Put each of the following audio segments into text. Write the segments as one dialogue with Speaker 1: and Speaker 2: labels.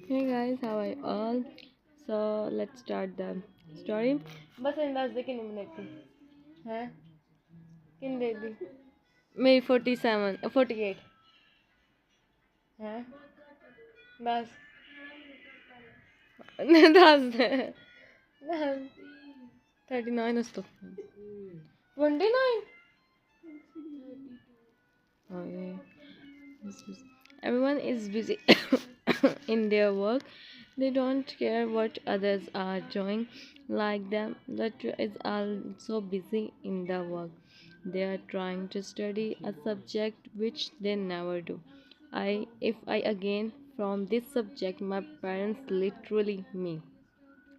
Speaker 1: Hey guys, how are you all? So let's start the story. बस अंदाज दे कितने minute थी हैं कितने दे दी मेरी 47 48 हैं बस दस दे 39 is तो 29 oh yeah. Everyone is busy in their work. They don't care what others are doing like them. That is also busy in the work. They are trying to study a subject which they never do. If I again from this subject, my parents literally me.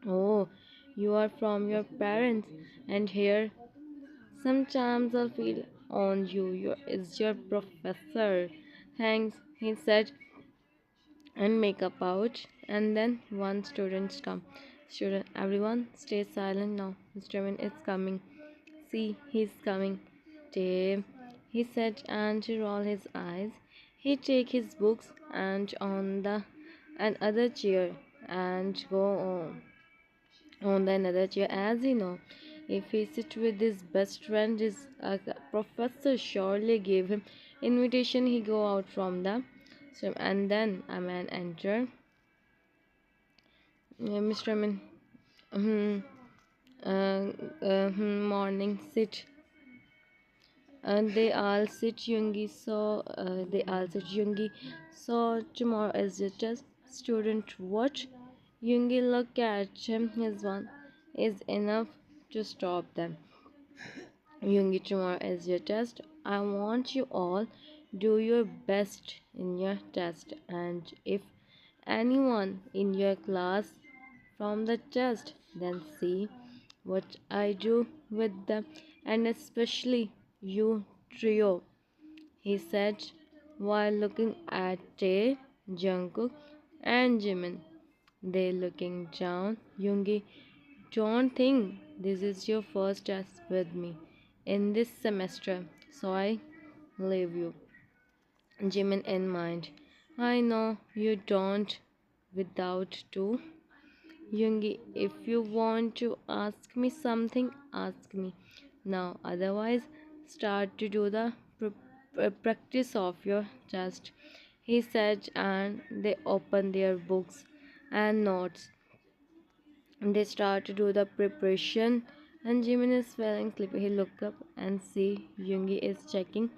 Speaker 1: Oh, you are from your parents, and here sometimes I'll feel on you. Is your professor. Thanks, he said, and make a pouch. And then one student come. Student, everyone, stay silent now. Mr. Jimin is coming. See, he's coming. Dave, he said, and to roll his eyes. He take his books and on the another chair and go on the another chair. As you know, if he sit with his best friend, his professor surely gave him invitation. He go out from the so and then a man enter. Mr. Min, morning sit. And they all sit YoOngI. So tomorrow is the test. Student watch. YoOngI look at him. His one is enough to stop them. YoOngI, tomorrow is your test. I want you all do your best in your test, and if anyone in your class from the test, then see what I do with them, and especially you trio, he said while looking at Tae, Jungkook, and Jimin. They looking down. YoOngI, don't think this is your first test with me in this semester, so I leave you, Jimin, in mind. I know you don't without to. YoOngI, if you want to ask me something, ask me now. Otherwise, start to do the practice of your test, he said, and they opened their books and notes. They start to do the preparation, and Jimin is feeling sleepy. He look up and see YoOngI is checking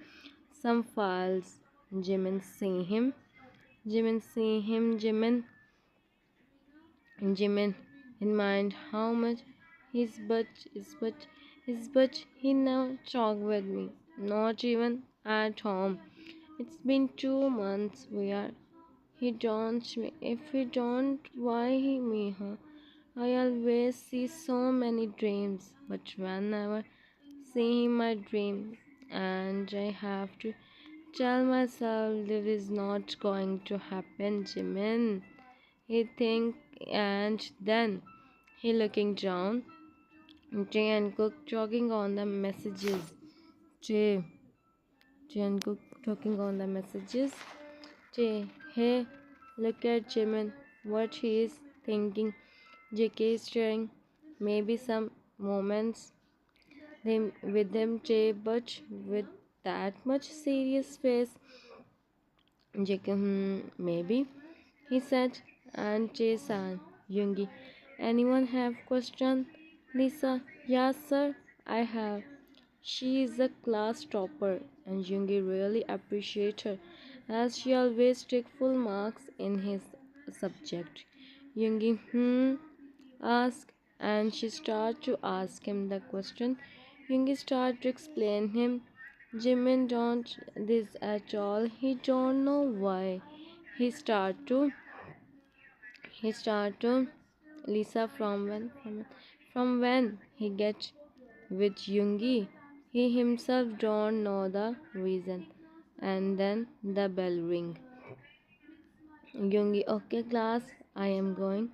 Speaker 1: some files. Jimin see him. Jimin see him. Jimin in mind how much his but he now talk with me. Not even at home. It's been 2 months. We are. He don't me. If he don't, why he me? Huh? I always see so many dreams, but whenever see my dream, and I have to tell myself this is not going to happen, Jimin. He think, and then he looking down. Jay and Cook talking on the messages. Jay, Jay and Cook talking on the messages. Jay, hey, look at Jimin. What he is thinking. JK is staring. Maybe some moments with them Jay, but with that much serious face. JK, maybe, he said, and Jay-san, YoOngI, anyone have question? Lisa, yes sir, I have. She is a class topper, and YoOngI really appreciates her, as she always takes full marks in his subject. YoOngI, ask, and she started to ask him the question. YoOngI started to explain him. Jimin don't this at all. He don't know why. He start to Lisa from when he get with YoOngI. He himself don't know the reason. And then the bell ring. YoOngI, okay class, I am going.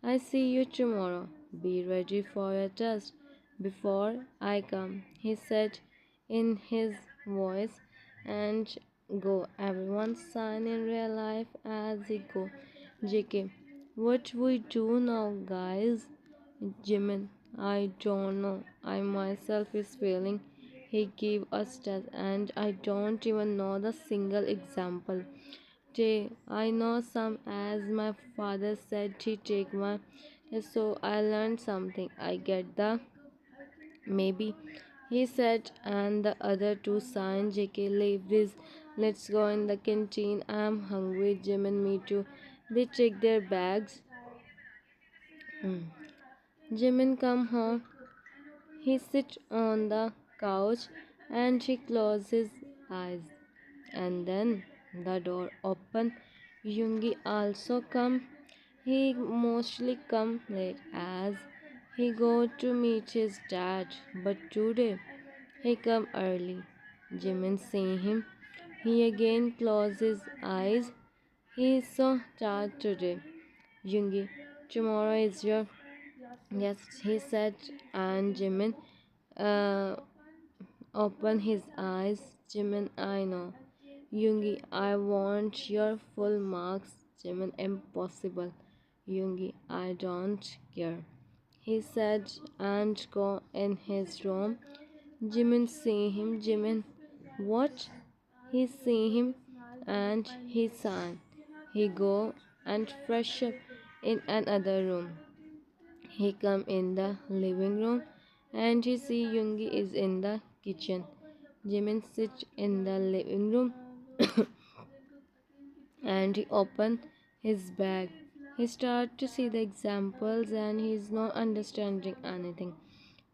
Speaker 1: I see you tomorrow. Be ready for your test before I come, he said in his voice, and go. Everyone sign in real life as he go. JK, what we do now, guys? Jimin, I don't know. I myself is failing. He gave us test and I don't even know the single example. Jay, I know some as my father said he take one, so I learned something. I get the maybe. He said, and the other two signed. JK, leave this. Let's go in the canteen. I'm hungry. Jim and me too. They check their bags. Jimin come home. He sits on the couch and he closes his eyes. And then the door open. YoOngI also come. He mostly come late as he go to meet his dad. But today he come early. Jimin see him. He again closes his eyes. He is so tired today. YoOngI, tomorrow is your yes, he said, and Jimin uh, opened his eyes. Jimin, I know. YoOngI, I want your full marks. Jimin, impossible. YoOngI, I don't care. He said and go in his room. Jimin see him. Jimin, what? He see him and he sign. He go and fresh up in another room. He come in the living room and he see YoOngI is in the kitchen. Jimin sit in the living room and he open his bag. He start to see the examples and he is not understanding anything.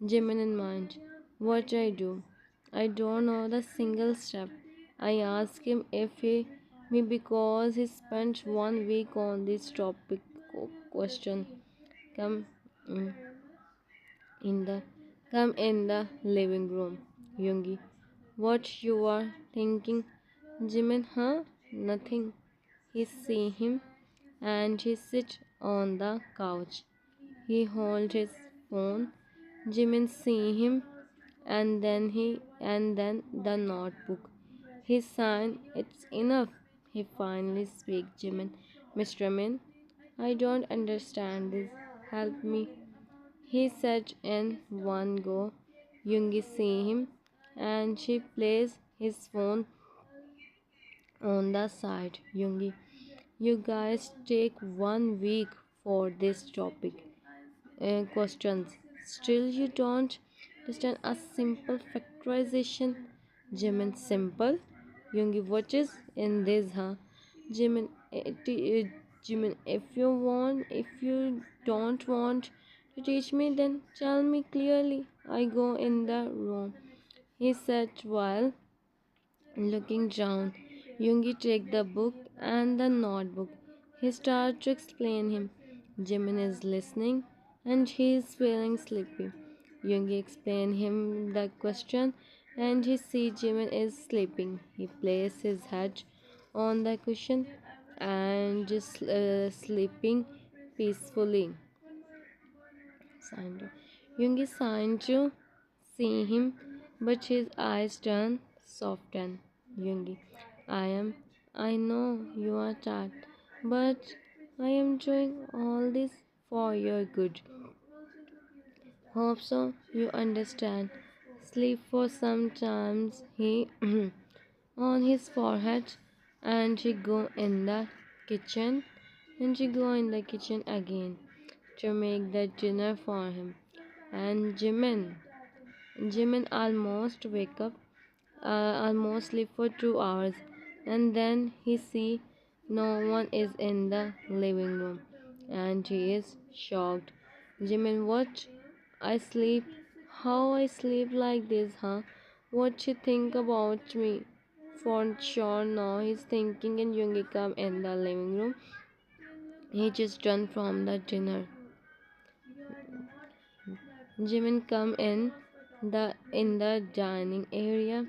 Speaker 1: Jimin in mind, what I do? I don't know the single step. I ask him if he me because he spent 1 week on this topic question. Come. mm, in the come in the living room. YoOngI, what you are thinking? Jimin, huh? Nothing. He see him and he sit on the couch. He hold his phone. Jimin see him and then the notebook. He sign. It's enough. He finally speak. Jimin, Mr. Min, I don't understand this. Help me. He said in one go. YoOngI see him and she plays his phone on the side. YoOngI, you guys take 1 week for this topic. Questions. Still you don't understand a simple factorization. Jimin, simple. YoOngI, what is in this, huh? Jimin, Jimin, if you don't want to teach me, then tell me clearly. I go in the room. He said while looking down. YoOngI take the book and the notebook. He started to explain him. Jimin is listening and he is feeling sleepy. YoOngI explain him the question and he see Jimin is sleeping. He placed his head on the cushion and just sleeping peacefully. Signed. YoOngI signed to see him, but his eyes turn soften. YoOngI, I know you are tired, but I am doing all this for your good. Hope so you understand. Sleep for some times he on his forehead and he go in the kitchen and she go in the kitchen again to make the dinner for him. And Jimin almost wake up, almost sleep for 2 hours, and then he see no one is in the living room, and he is shocked. Jimin, what? I sleep? How I sleep like this, huh? What you think about me? For sure, now he's thinking, and YoOngI come in the living room. He just done from the dinner. Jimin come in the dining area.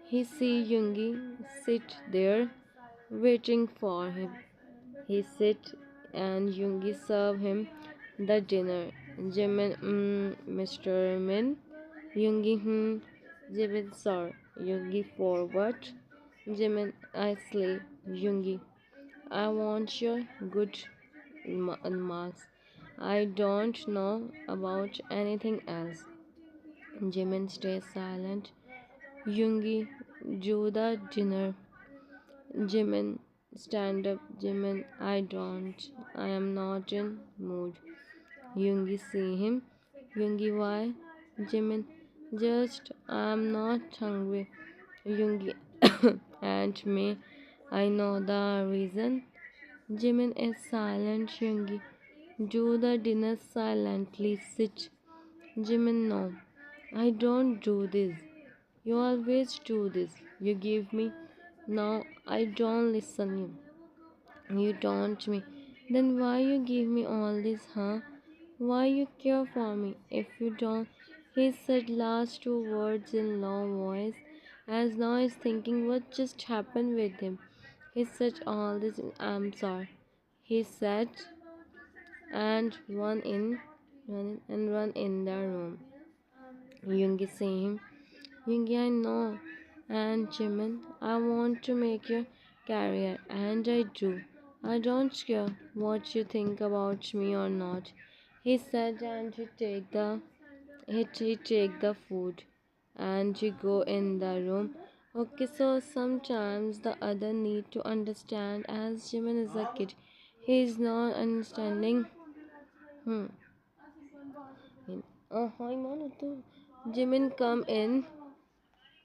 Speaker 1: He see YoOngI sit there waiting for him. He sit and YoOngI serve him the dinner. Jimin, Mr. Min. YoOngI, Jimin, sir. YoOngI, for what? Jimin, I sleep. YoOngI, I want your good marks. I don't know about anything else. Jimin stays silent. Yoongi, do the dinner. Jimin, stand up. Jimin, I don't. I am not in mood. Yoongi, see him. Yoongi, why? Jimin, just I am not hungry. Yoongi, and me, I know the reason. Jimin is silent. Yoongi, do the dinner silently. Sit. Jimin, no, I don't do this. You always do this. You give me. Now I don't listen you. You don't me. Then why you give me all this, huh? Why you care for me if you don't? He said last two words in low voice, as now he's thinking what just happened with him. He said all this. I'm sorry. He said, and run in the room. Yoongi see him. Yoongi, I know. And Jimin, I want to make your career, and I do. I don't care what you think about me or not. He said, and he take the food, and you go in the room. Okay, so sometimes the other need to understand, as Jimin is a kid, he is not understanding. Hmm. Oh, hi, Manu. Jimin, come in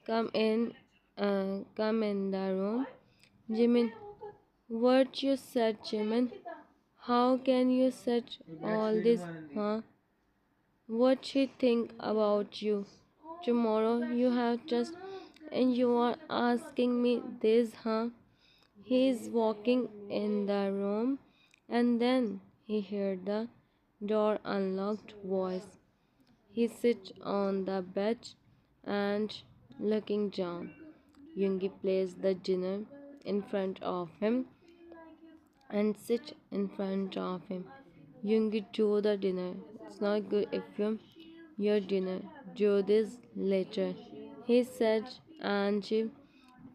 Speaker 1: the room. Jimin, what you said, Jimin? How can you set all this, huh? What she think about you? Tomorrow you have just, and you are asking me this, huh? He is walking in the room, and then he heard the door unlocked voice. He sits on the bed and looking down. Yoongi placed the dinner in front of him and sit in front of him. Yoongi, do the dinner. It's not good if your dinner. Do this later, he said, and he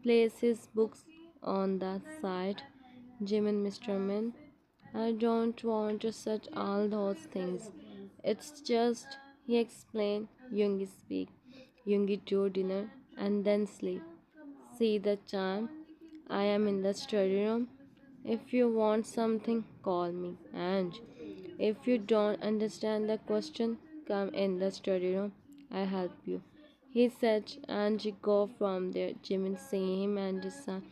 Speaker 1: placed his books on the side. Jimin, Mr. Min, I don't want to set all those things. It's just, he explained. Yoongi speak. Yoongi, do dinner and then sleep. See the time. I am in the study room. If you want something, call me. And if you don't understand the question, come in the study room. I help you. He said, and he go from there. Jimin see him and his son.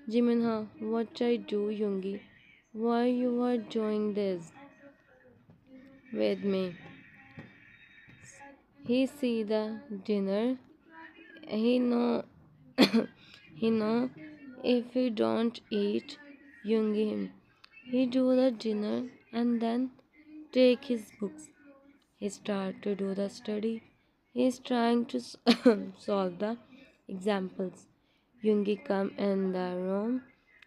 Speaker 1: Jimin, huh? What I do, Yoongi? Why you are doing this with me? He see the dinner. He know he know if he don't eat Yoongi, he do the dinner and then take his books. He start to do the study. He is trying to solve the examples. Yoongi come in the room.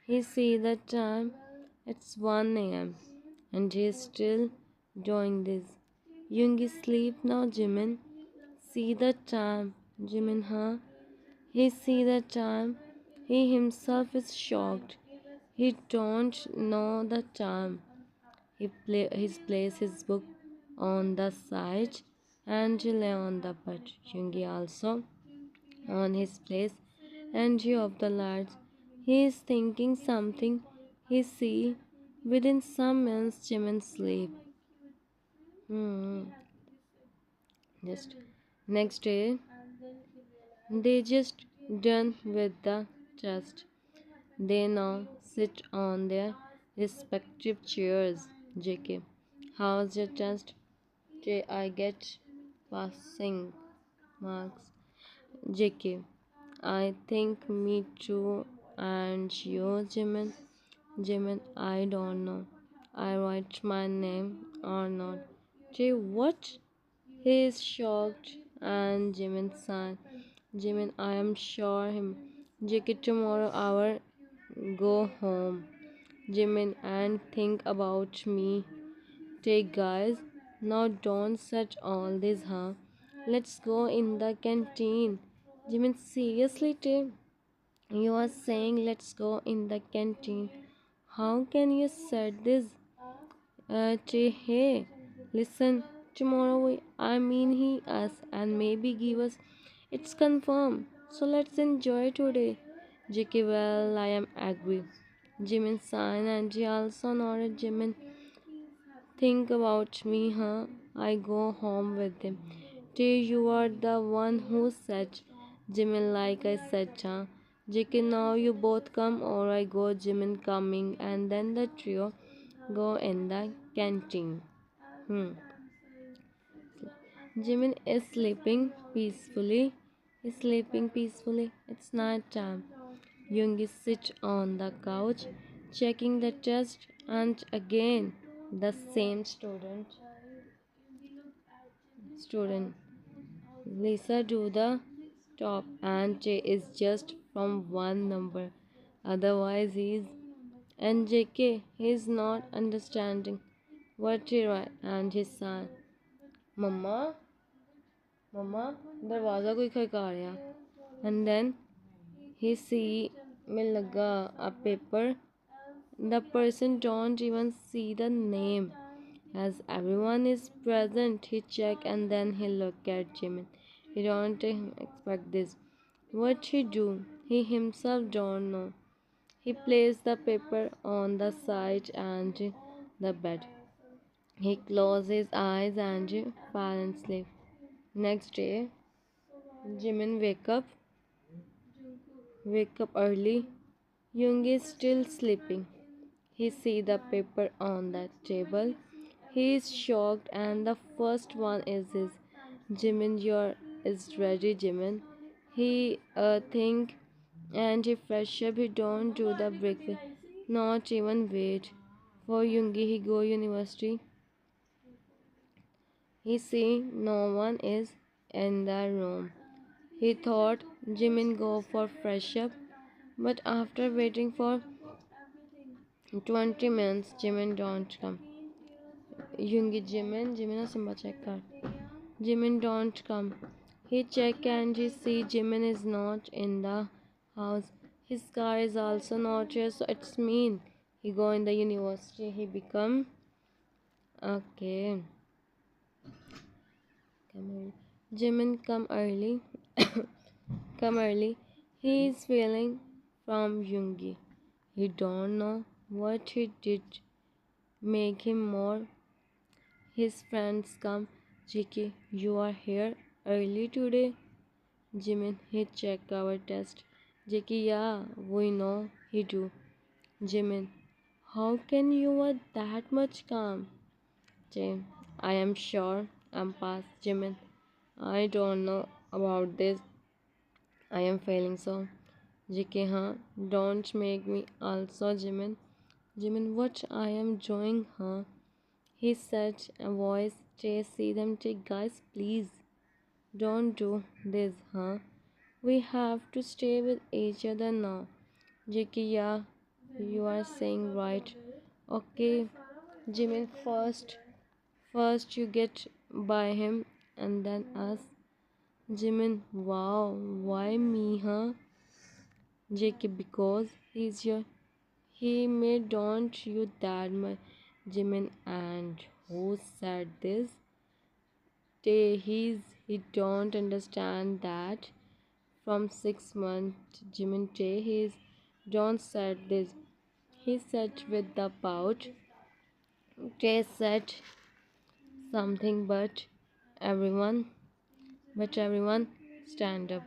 Speaker 1: He see the time. It's 1 a.m. and he is still doing this. Yoongi sleep now, Jimin. See the time, Jimin, huh? He see the time. He himself is shocked. He don't know the time. He placed his book on the side and he lay on the bed. Yoongi also on his place and he off the lights. He is thinking something. He see within some minutes Jimin sleep. Just next day they just done with the test. They now sit on their respective chairs. JK, how's your test? J, I get passing marks. JK, I think me too. And you, Jimin? Jimin, I don't know. I write my name or not. J, what? He is shocked and Jimin sighed. Jimin, I am sure him. JK, tomorrow I will go home. Jimin, and think about me. Take guys, now don't set all this, huh? Let's go in the canteen. Jimin, seriously, Tim? You are saying let's go in the canteen? How can you set this? Hey, listen, tomorrow I mean he, us, and maybe give us. It's confirmed. So let's enjoy today. JK, well, I am agree. Jimin sign and she also nodded. Jimin, think about me, huh? I go home with him. Tay, you are the one who said. Jimin, like I said, huh? JK, now you both come or I go. Jimin coming, and then the trio go in the canteen. Hmm. Jimin is sleeping peacefully. He's sleeping peacefully. It's night time. YoOngI sits on the couch, checking the test, and again the same student. Lisa do the top, and J is just from one number. Otherwise, he's and JK. He's not understanding what he write, and his son. Mama, Mama, दरवाज़ा कोई खड़का रहा. And then he see में लगा a paper. The person don't even see the name. As everyone is present, he check and then he look at Jimin. He don't expect this. What he do? He himself don't know. He placed the paper on the side and the bed. He closed his eyes and fell asleep. Next day, Jimin wake up early. Young is still sleeping. He see the paper on the table. He is shocked and the first one is his. Jimin, your is ready, Jimin. He think and he fresh up. He don't do the breakfast. Not even wait for Yoongi. He go university. He see no one is in the room. He thought Jimin go for fresh up, but after waiting for 20 minutes, Jimin don't come. Yoongi, Jimin Simba check card. Jimin don't come. He check and he see Jimin is not in the house. His car is also not here, so it's mean he go in the university. He become okay. Come early. Jimin come early. Come early. He is feeling from Yoongi. He don't know what he did make him more. His friends come. Jiki, you are here early today. Jimin, he check our test. Jiki, yeah, we know he do. Jimin, how can you are that much calm? Jim, I am sure I'm past. Jimin, I don't know about this. I am failing so. JK, huh? Don't make me also, Jimin. Jimin, what I am doing, huh? He said, a voice. Jay, see them take, guys, please. Don't do this, huh? We have to stay with each other now. JK, yeah, you are saying right. Okay, Jimin, first you get by him and then us. Jimin, wow, why me, huh? JK, because he's your he may don't you that much. Jimin, and who said this? He don't understand that from 6 months. Jimin Tay he's don't said this. He said with the pout. Tay said something everyone stand up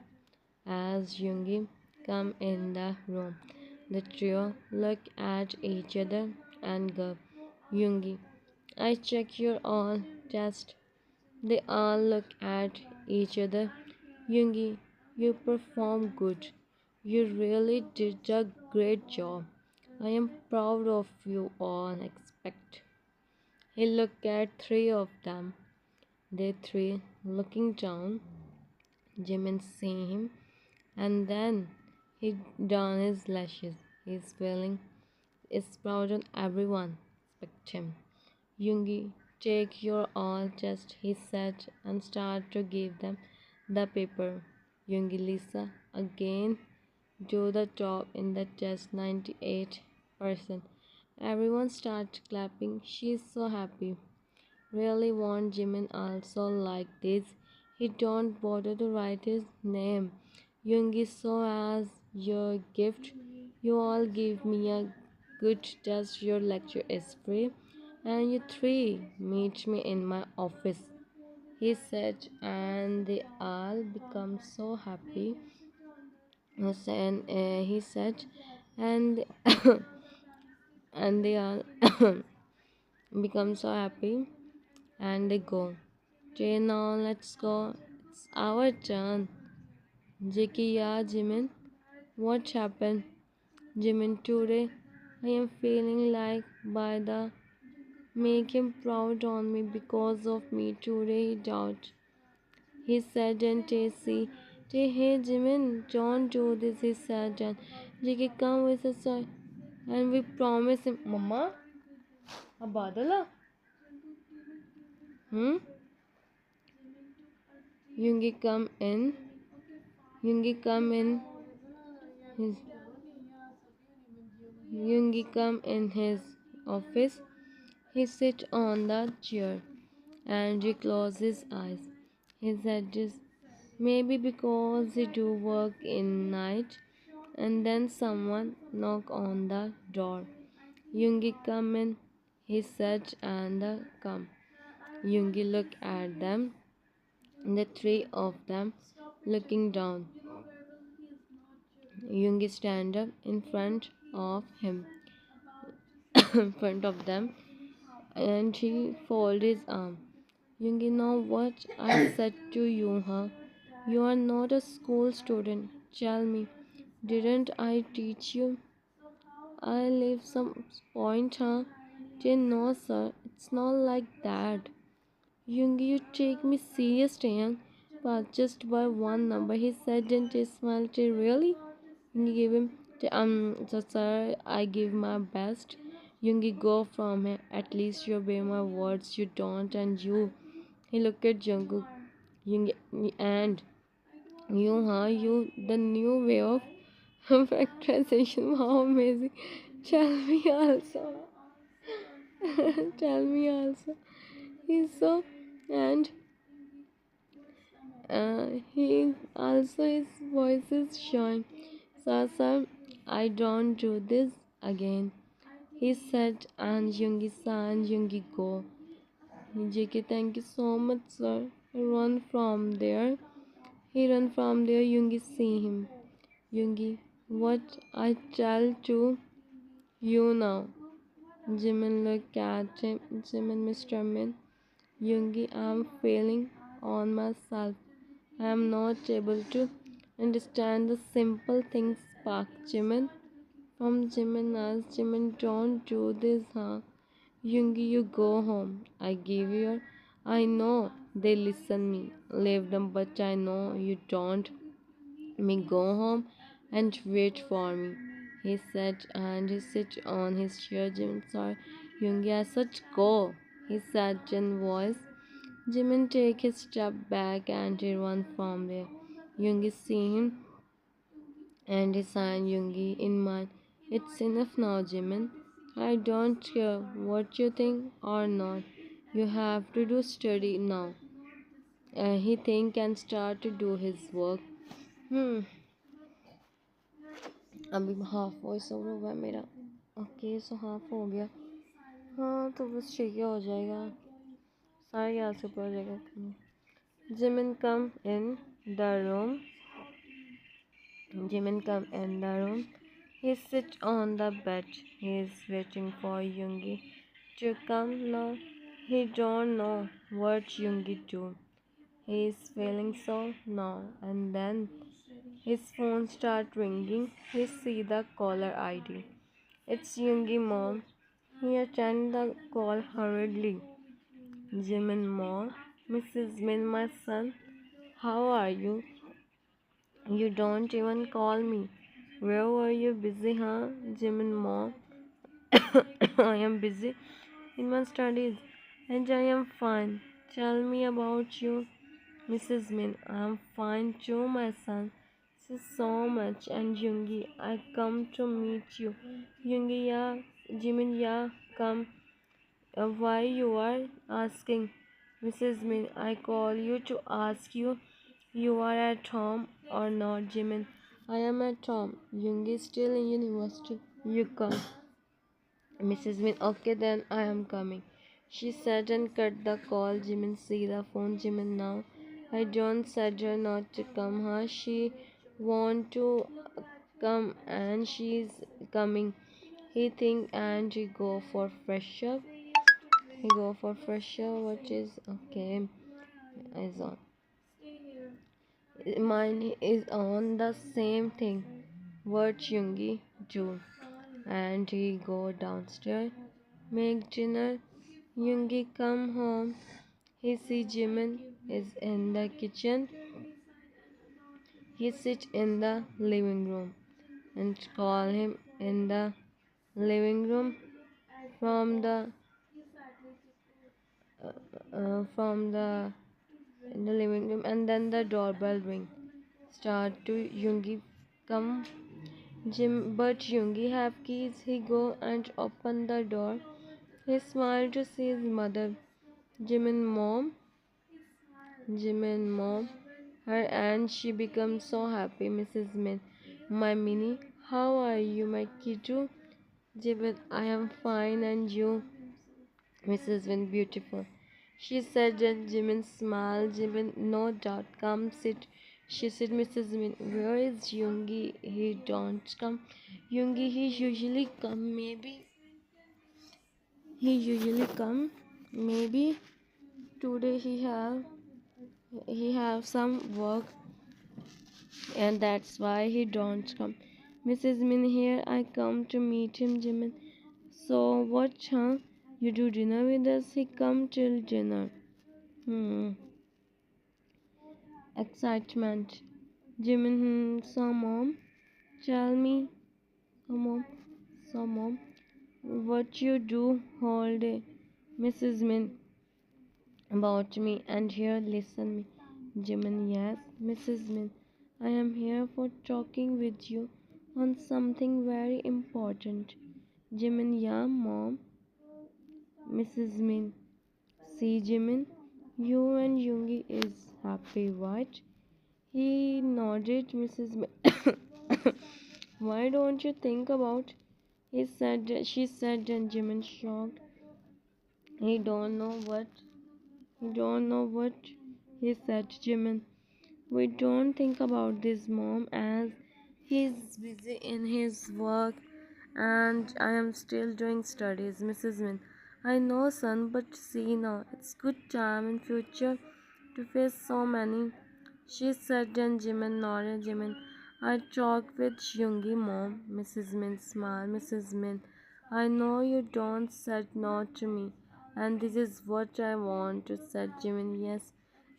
Speaker 1: as YoOngI come in the room. The trio look at each other and go, YoOngI, I check your all test. They all look at each other. YoOngI, you perform good. You really did a great job. I am proud of you all. Expect. He looked at three of them. They three looking down. Jimin see him, and then he down his lashes. His feeling is proud on everyone. Expect him. YoOngI, take your all test, he said, and start to give them the paper. YoOngI, Lisa, again do the top in the test 98%. Everyone starts clapping. She's so happy. Really want Jimin also like this. He don't bother to write his name. YoOngI, so as your gift, you all give me a good test. Your lecture is free, and you three meet me in my office. He said, and they all become so happy. And he said, and and they all become so happy, and they go. Okay, now let's go. It's our turn. Jackie, yeah, Jimin. What happened? Jimin, today I am feeling like by the make him proud on me because of me today he doubt. He said and Tracy, hey Jimin, don't do this, he said and Jackie come with us and we promise him Mama, a badala? Hmm? Yoongi come in. Yoongi come in his Yoongi come in his office. He sits on the chair and he closes his eyes. He said this maybe because he do work in night and then someone knock on the door. Yoongi come in, he said and come. Yoongi look at them, the three of them looking down. Yoongi stand up in front of him, in front of them, and he folded his arm. You know what I said to you, huh? You are not a school student. Tell me, didn't I teach you? I leave some point, huh? No, sir, it's not like that. Yoongi, you take me serious, young, but just by one number, he said, and he smiled. Really? Yoongi gave him, so sir, I give my best. Yoongi, go from here. At least you obey my words. You don't, and you. He looked at Jungkook. Yoongi, and you, huh? You, the new way of factorization. How amazing. Tell me also. Tell me also. He's so, and he also his voice is showing. Sasa, I don't do this again. He said, and Yoongi-san, Yoongi go. JK, thank you so much, sir. Run from there. He ran from there. Yoongi see him. Yoongi, what I tell to you now? Jimin look at him. Jimin, Mr. Min. Yoongi, I'm failing on myself. I am not able to understand the simple things. Spark Jimin. From Jimin as Jimin, don't do this, huh? Yoongi, you go home. I give you. I know they listen me. Leave them, but I know you don't. Me go home and wait for me. He said, and he sit on his chair. Jimin, sorry, Yoongi, I said go. He said in voice. Jimin take his step back and he run from there. Yoongi see him and he signed Yoongi in mind. It's enough now, Jimin. I don't care what you think or not. You have to do study now. He think and start to do his work. अभी half voice over हुआ है मेरा. Okay so half हो गया. हाँ तो बस ठीक है, हो जाएगा. 11:30 से ऊपर हो जाएगा. Jimin come in the room. Jimin come in the room. He sits on the bed. He is waiting for Yoongi to come now. He don't know what Yoongi do. He is feeling so now, and then his phone start ringing. He see the caller ID. It's Yoongi mom. He attend the call hurriedly. Jimin mom, Mrs. Min, my son, how are you? You don't even call me. Where were you busy, huh? Jimin mom. I am busy in my studies and I am fine. Tell me about you, Mrs. Min. I am fine too, my son. This is so much. And Yoongi, I come to meet you. Yoongi, yeah, Jimin, yeah, come. Why you are asking? Mrs. Min, I call you to ask you are at home or not, Jimin. I am at home. Young is still in university. You come. Mrs. Min, okay then I am coming. She said and cut the call. Jimin, see the phone, Jimin now. I don't said her not to come, huh? She want to come and she's coming. He think and he go for fresh up. He go for fresh up. What is okay? Is on. Mine is on the same thing. What YoOngI do? And he go downstairs, make dinner. YoOngI come home. He see Jimin is in the kitchen. He sit in the living room and call him in the living room from the from the in the living room, and then the doorbell ring. Start to YoOngI come. But YoOngI have keys. He go and open the door. He smiled to see his mother. Jimin mom, Jimin mom, her, and she becomes so happy. Mrs. Min, my mini, how are you, my kiddo? Jimin, I am fine, and you? Mrs. Min, beautiful. She said, and Jimin smiled. Jimin, no doubt, come sit. She said, Mrs. Min, where is YoOngI? He don't come. YoOngI, he usually come. Maybe he usually come. Maybe today he have some work and that's why he don't come. Mrs. Min, here I come to meet him, Jimin. So what, huh? You do dinner with us? He come till dinner. Excitement. Jimin, so mom, tell me, mom, so mom, what you do whole day? Mrs. Min, about me, and here listen me. Jimin, yes, Mrs. Min, I am here for talking with you on something very important. Jimin, yeah, mom. Mrs. Min, see Jimin, you and YoOngI is happy, right? He nodded. Mrs. Min, why don't you think about? He said. She said, and Jimin shocked. He don't know what. He don't know what. He said, Jimin. We don't think about this, mom, as he's busy in his work and I am still doing studies. Mrs. Min, I know, son, but see now, it's good time in future to face so many. She said, and Jimin nodded. Jimin, I talked with YoOngI, mom. Mrs. Min smiled. Mrs. Min, I know you don't said no to me, and this is what I want to said Jimin. Yes,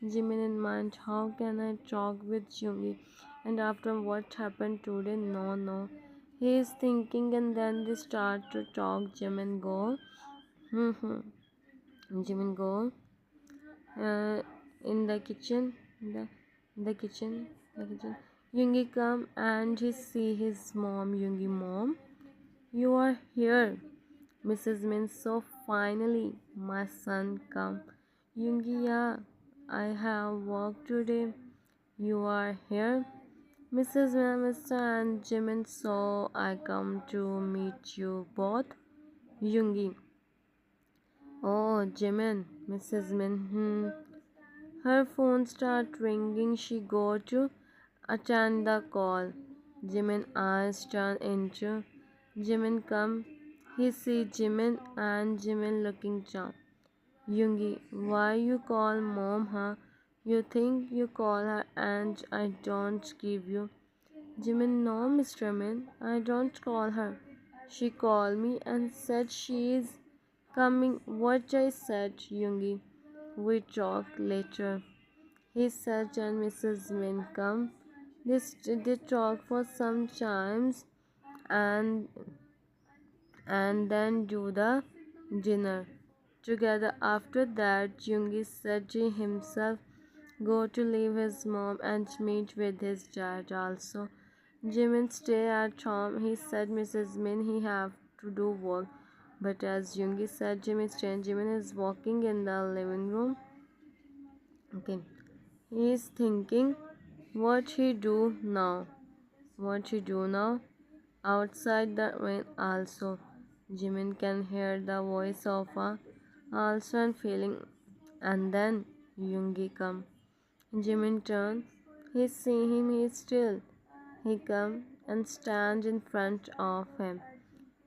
Speaker 1: Jimin in mind, how can I talk with YoOngI? And after what happened today, no. He is thinking, and then they start to talk. Jimin go. Jimin go. In the kitchen. The kitchen. The kitchen. YoOngI come and he see his mom. YoOngI mom, you are here. Mrs. Min, so finally my son come. YoOngI, yeah, I have work today. You are here. Mrs. Min, Mr. and Jimin, so I come to meet you both. YoOngI, oh Jimin. Mrs. Min, her phone start ringing. She go to attend the call. Jimin eyes turn into. Jimin come. He see Jimin and Jimin looking down. YoOngI, why you call mom, huh? You think you call her and I don't give you. Jimin, no, Mr. Min, I don't call her. She called me and said she is coming. What I said, YoOngI. We talk later. He said, and Mrs. Min come. They talk for some times and then do the dinner together. After that, YoOngI said to himself, go to leave his mom and meet with his dad also. Jimin stay at home. He said, Mrs. Min, he have to do work. But as YoOngI said, Jimin is walking in the living room. Okay. He is thinking what he do now. What he do now? Outside the rain also. Jimin can hear the voice of a also and feeling. And then YoOngI come. Jimin turn. He see him, he is still. He come and stand in front of him.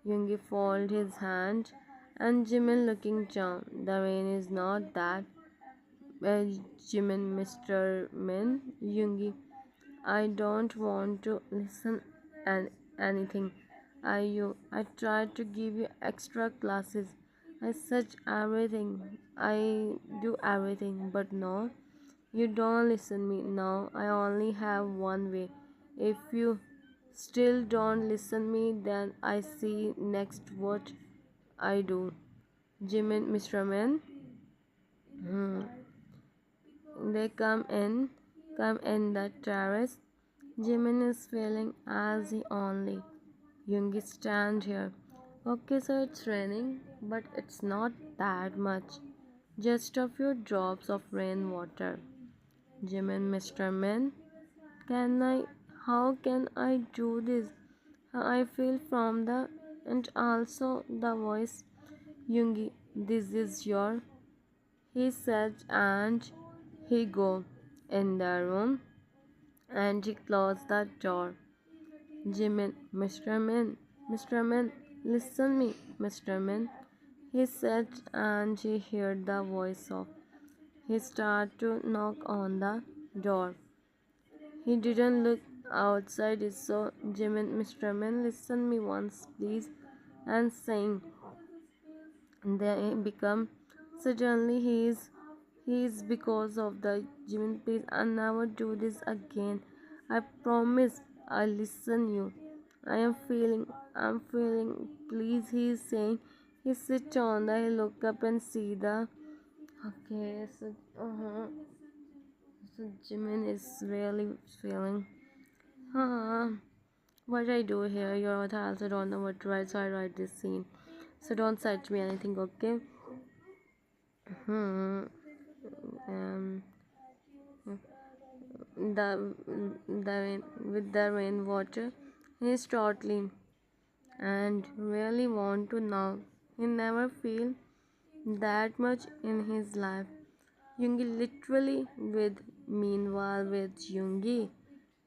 Speaker 1: YoOngI fold his hand and Jimin looking down. The rain is not that. Jimin, Mr. Min, YoOngI. I don't want to listen and anything. I tried to give you extra classes. I search everything. I do everything, but no. You don't listen me now. I only have one way. If you still don't listen me, then I see next what I do. Jimin, Mr. Man. Hmm. They come in the terrace. Jimin is feeling as he only. YoOngI stand here. Okay, so it's raining, but it's not that much. Just a few drops of rainwater. Jimin, Mr. Man, can I? How can I do this? I feel from the and also the voice. YoOngI, this is your. He said, and he go in the room and he closed the door. Jimin, Mr. Man, listen me, Mr. Man. He said, and he heard the voice of. He started to knock on the door. He didn't look outside, so Jimin, Mr. Man, listen me once, please, and saying. They become suddenly he is because of the Jimin, please, I never do this again. I promise I listen you. I'm feeling, please, he is saying. He sit on the, he look up and see the, okay, so Jimin is really feeling, huh, what I do here, your author also don't know what to write, so I write this scene. So don't search me anything, okay? Hmm. Um, the with the rainwater, he's startling and really want to know. He never feel that much in his life. YoOngI literally with meanwhile with YoOngI.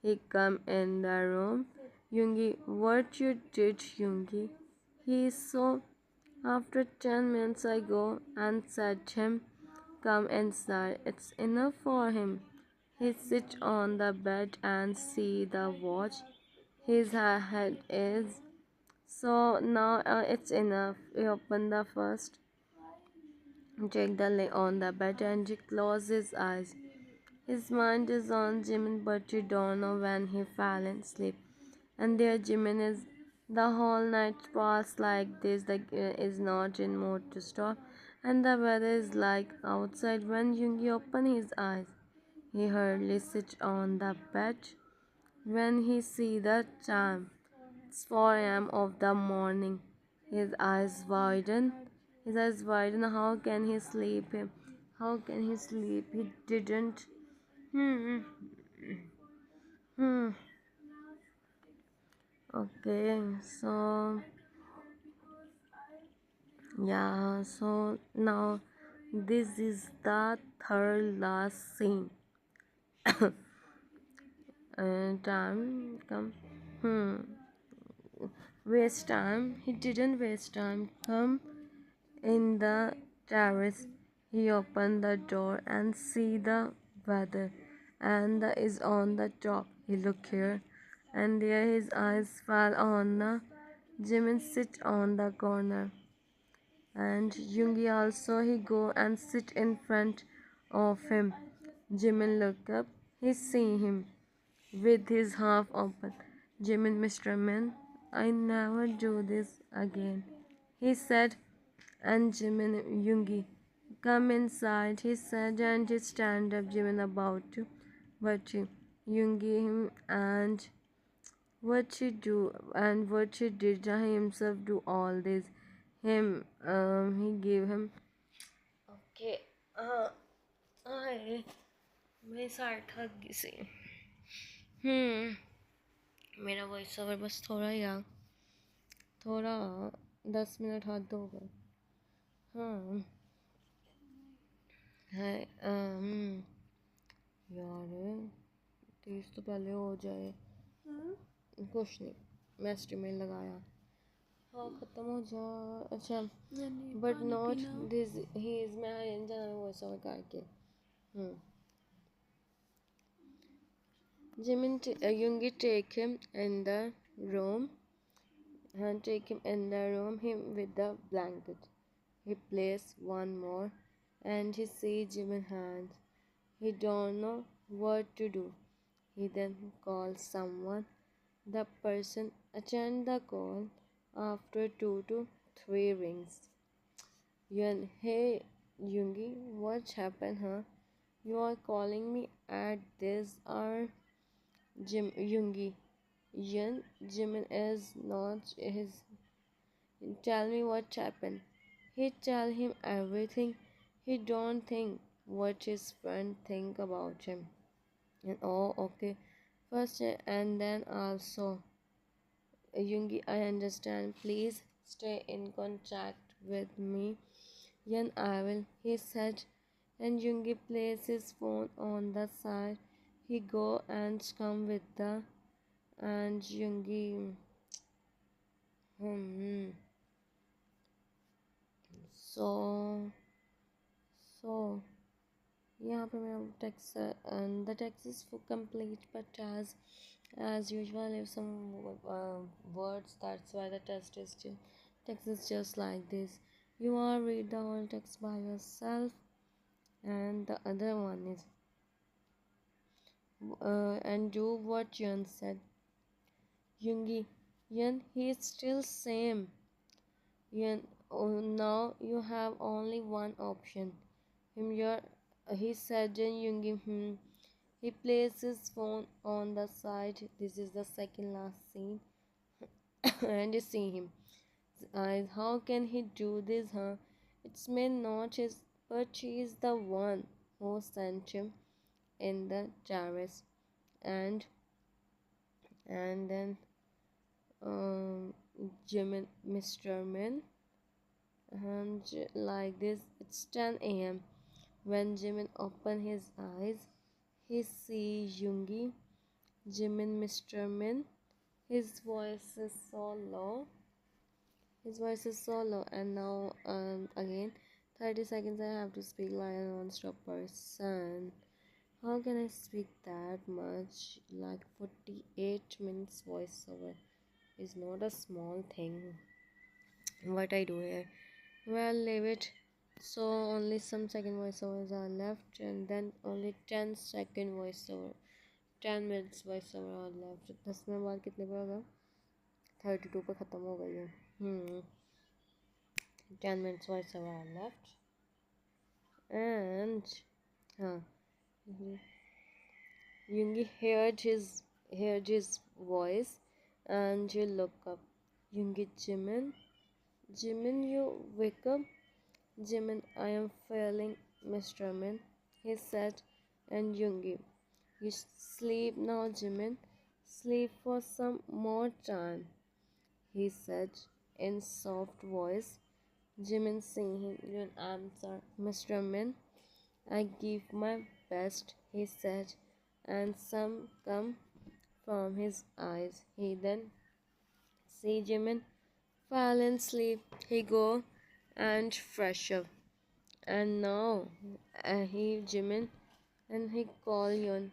Speaker 1: He come in the room. YoOngI, what you did, YoOngI? He is so after 10 minutes I go and said him come inside. It's enough for him. He sit on the bed and see the watch. His head is so now it's enough. He open the first, take the lay on the bed and he close his eyes. His mind is on Jimin, but you don't know when he fell in sleep. And there Jimin is. The whole night passed like this. The is not in mood to stop, and the weather is like outside. When YoOngI opened his eyes, he hardly sit on the bed. When he see the time, it's 4 a.m. of the morning. His eyes widen. His eyes widen. How can he sleep? How can he sleep? He didn't. Hmm. Hmm. Okay. So yeah. So now this is the third last scene. Time come. Hmm. Waste time. He didn't waste time. Come in the terrace. He opened the door and see the weather and is on the top. He look here and there his eyes fell on the Jimin sit on the corner and YoOngI also he go and sit in front of him. Jimin look up. He see him with his half open. Jimin, Mr. Man, I never do this again. He said, and Jimin, YoOngI, come inside, he said, and he stand up. Jimin about to, but YoOngI him and what he do and what he did himself do all this. he gave him. Okay. I मेरी side थक गई सी. मेरा voice over बस थोड़ा यार, थोड़ा 10 minute हद हो गए. हाँ है. यार 30 तो पहले हो जाए. कुछ नहीं, मैं एस्टिमेट लगाया. हाँ ख़त्म हो जा. अच्छा but not this he is मैं जाना वॉइस ओवर करके. Jimin Yoongi take him in the room and take him in the room him with the blanket. He plays one more and he sees Jimin hands. He don't know what to do. He then calls someone. The person attend the call after 2 to 3 rings. Hey Yoongi, what happened, huh? You are calling me at this hour? YoOngI. Jimin is not his. Tell me what happened. He tell him everything. He don't think what his friend think about him. And oh, okay. First and then also. YoOngI, I understand. Please stay in contact with me. Yan I will, he said. And YoOngI places his phone on the side. He go and come with the and YoOngI. So यहाँ पे मेरा text and the text is for complete, but as usual if some words, that's why the text is just like this. You are read the whole text by yourself, and the other one is and do what Yun said. YoOngI, Yun, he is still same. Now you have only one option. He said YoOngI. He placed his phone on the side. This is the second last scene. And you see him. Eyes. How can he do this, huh? It's may not his, but she is the one who sent him in the terrace. And then Jimin, Mr. Min. And like this, it's 10 a.m. When Jimin opened his eyes, he sees YoOngI, Jimin, Mr. Min. His voice is so low. And now again, 30 seconds I have to speak like a non-stop person. How can I speak that much? Like 48 minutes voiceover is not a small thing. What I do here? Well, leave it. So only some second voiceovers are left, and then only 10-second voiceover, 10 minutes voiceover are left. 10 minute बाद कितने पे होगा? 32 पे ख़त्म हो गई है. 10 minutes voiceover are left, and YoOngI heard his voice, and you look up. YoOngI, Jimin, you wake up. Jimin, I am failing, Mr. Min, he said, and YoOngI, you sleep now, Jimin. Sleep for some more time, he said in soft voice. Jimin seeing him, you answer, Mr. Min, I give my best, he said, and some come from his eyes. He then see Jimin fall in sleep. He go and fresh up. And now he Jimin and he call Yun.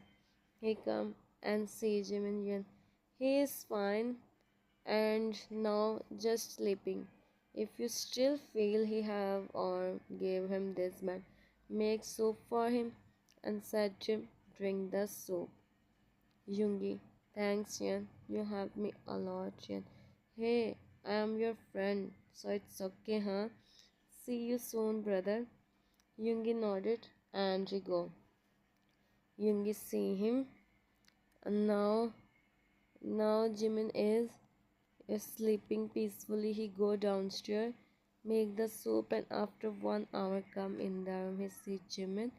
Speaker 1: He come and see Jimin Yun. He is fine and now just sleeping. If you still feel he have or gave him this man, make soup for him and said Jim drink the soup. YoOngI, thanks Yun. You helped me a lot, Yun. Hey, I am your friend, so it's okay, huh? See you soon, brother. YoOngI nodded and he go. YoOngI see him. And now Jimin is sleeping peacefully. He go downstairs make the soup, and after 1 hour come in the room. He see Jimin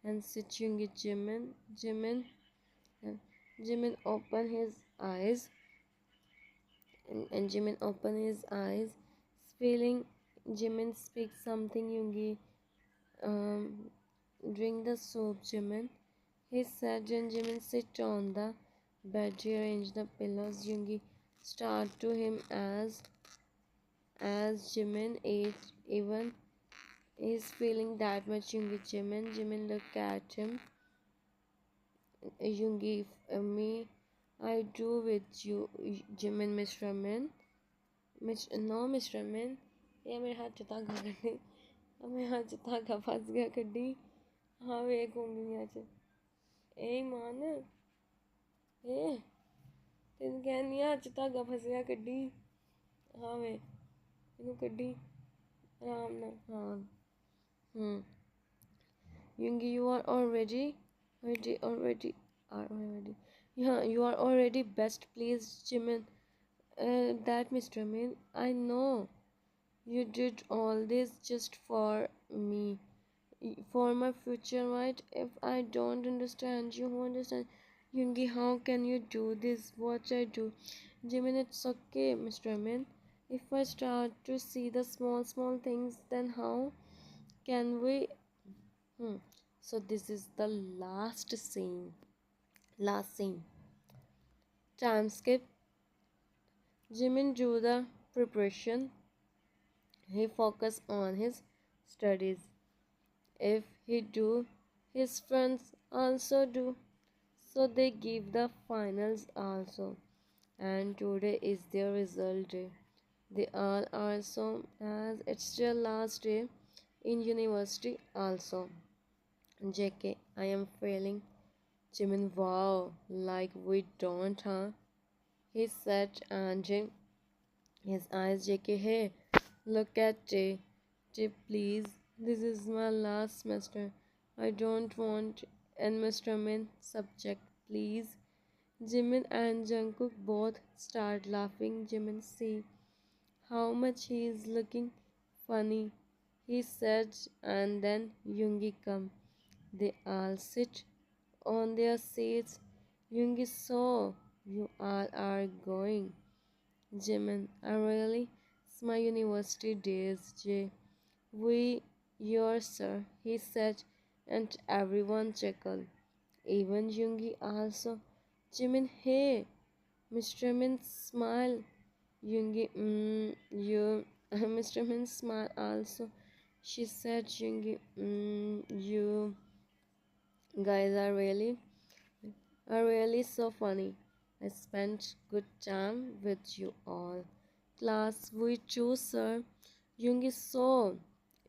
Speaker 1: and sit Yoongi. And Jimin open his eyes and Jimin open his eyes, feeling Jimin speaks something. Yoongi, um, drink the soup, Jimin. He said, and Jimin sit on the bed, rearrange the pillows. Yoongi start to him as Jimin ate, even is feeling that much. Yoongi, Jimin look at him. Yoongi, me, I do with you, Jimin, Mr. Min. No, Mr. Min. ये मेरे हाथ से धागा कड्डी, मेरे हाथ से धागा फंस गया कड्डी। हाँ वेख होंगी आज ए मान ए तेन कहनी हाथ च धागा फसया कड्डी। हाँ वे तेनू कड्डी आराम नाल। हाँ Yoongi, you are already. Yeah, you are already best. Please, Jimin. That Mr. Min, I know you did all this just for me, for my future, right? If I don't understand, you won't understand. Yoongi, how can you do this? What I do? Jimin, it's okay, Mr. Min. If I start to see the small things, then how can we? So this is the last scene. Last scene. Time skip. Jimin do the preparation. He focus on his studies. If he do, his friends also do. So they give the finals also. And today is their result day. They all are so as it's their last day in university also. JK, I am failing. Jimin, wow, like we don't, huh? He said, and his eyes, JK, hey, look at Jay. Jay, please, this is my last semester. I don't want an Mr. Min subject, please. Jimin and Jungkook both start laughing. Jimin, see how much he is looking funny, he said, and then Yoongi come. They all sit on their seats. Yoongi saw you all are going. Jimin, I really it's my university days, Jay. We yours, sir, he said, and everyone chuckled. Even Yoongi also. Jimin, hey, Mr. Min smile. Yoongi, you, Mr. Min smile also. She said, Yoongi, you guys are really so funny. I spent good time with you all. Class, we choose, sir. Yoongi, so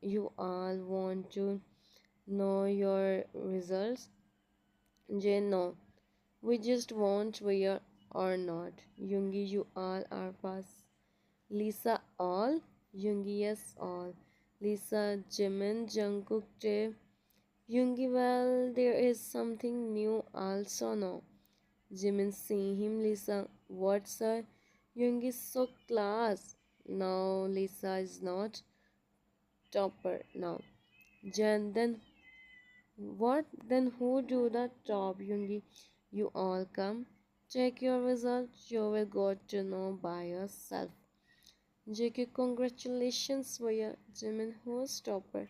Speaker 1: you all want to know your results? Jane, no. We just want where or not. Yoongi, you all are pass. Lisa, all? Yoongi, yes, all. Lisa, Jimin, Jungkook, Tae. Yoongi, well, there is something new also now. Jimin, see him. Lisa, what, sir? Yoongi is so class. No, Lisa is not topper now. Jen, then what? Then who do the top, Yoongi? You all come. Check your results. You will got to know by yourself. JK, congratulations, Vaya. Jimin, who's topper?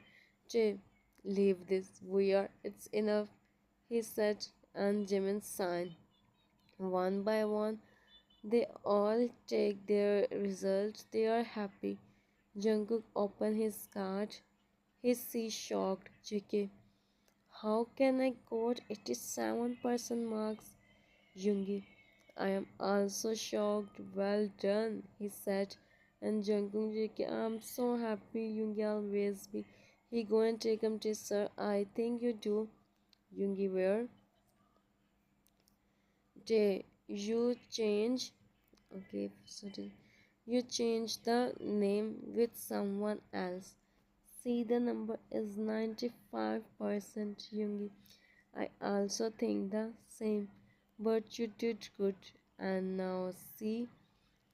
Speaker 1: J, leave this. We are. It's enough, he said, and Jimin signed. One by one, they all take their results. They are happy. Jungkook opened his card. He sees shocked. JK, how can I got 87% marks? Yoongi, I am also shocked. Well done, he said. And Jungkook, JK, I'm so happy. Yoongi always be. He go and take him to sir. I think you do. Yoongi, where? Day, you change. Okay, so you change the name with someone else. See, the number is 95%, Yoongi. I also think the same, but you did good. And now see,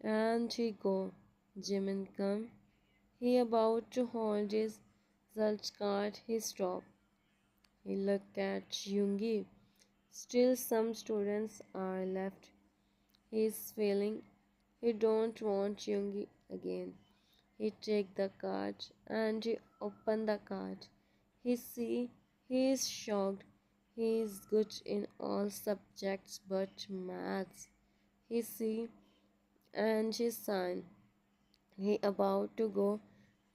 Speaker 1: and he go. Jimin come. He about to hold his result card. He stopped. He looked at YoOngI. Still some students are left. He is feeling he don't want YoOngI again. He take the card and he open the card. He see he is shocked. He is good in all subjects but maths. He see and he sign. He about to go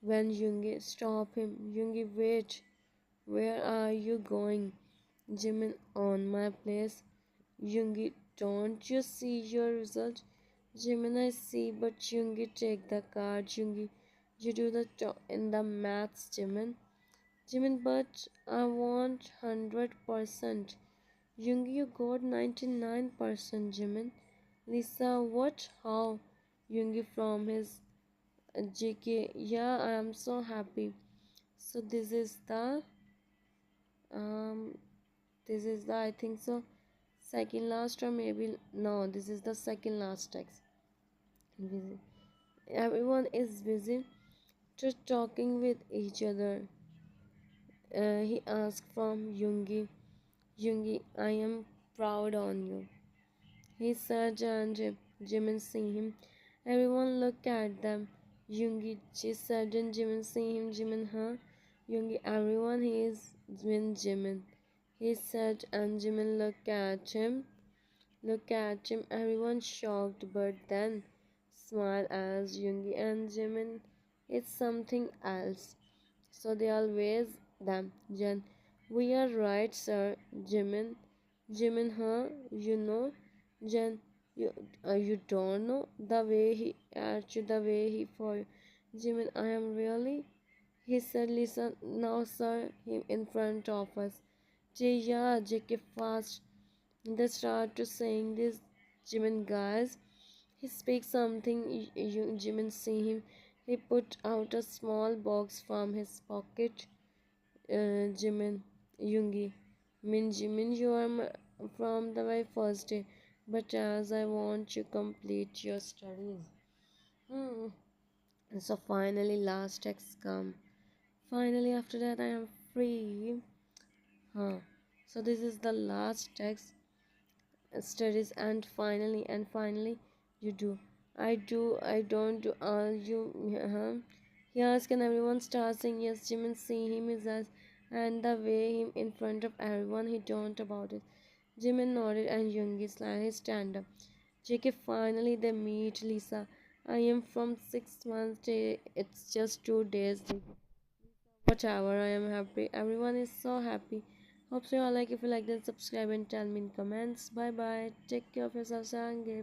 Speaker 1: when YoOngI stop him. YoOngI, wait. Where are you going? Jimin, on my place. YoOngI, don't you see your result? Jimin, I see, but YoOngI, take the card. YoOngI, you do the top in the maths, Jimin. Jimin, but I want 100%. YoOngI, you got 99%, Jimin. Lisa, what? How? YoOngI from his JK. Yeah, I am so happy. So um this is the, I think so, second last, or maybe no, this is the second last text. Busy. Everyone is busy just talking with each other. He asked from YoOngI. YoOngI, I am proud on you. He said, and Jimin see him. Everyone looked at them. YoOngI, she said, and Jimin see him. Jimin, huh? YoOngI, everyone, he is Jimin. He said, and Jimin looked at him. Look at him, everyone shocked, but then smiled as YoOngI and Jimin. It's something else. So they always them. Jen, we are right, sir. Jimin, Jimin, huh? You know, Jen, you don't know the way he at you, the way he for you. Jimin, I am really. He said, listen now, sir. Him in front of us. Yeah, JK fast. They start to saying this. Jimin, guys, he speaks something. Jimin see him. He put out a small box from his pocket. Jimin, YoOngI, Jimin, you are from the very first day, but as I want to complete your studies. Hmm. So finally, last text come. Finally, after that, I am free. Huh. So this is the last text studies, and finally you do. I don't do. You, he asked, and everyone starts saying yes. Jimin see him is as, and the way him in front of everyone, he don't about it. Jimin nodded and YoOngI slightly stand up. JK, finally they meet. Lisa, I am from 6 months day, it's just 2 days. Whatever, I am happy. Everyone is so happy. Hope so you all like. If you like, then subscribe and tell me in comments. Bye bye. Take care of yourself, Sange.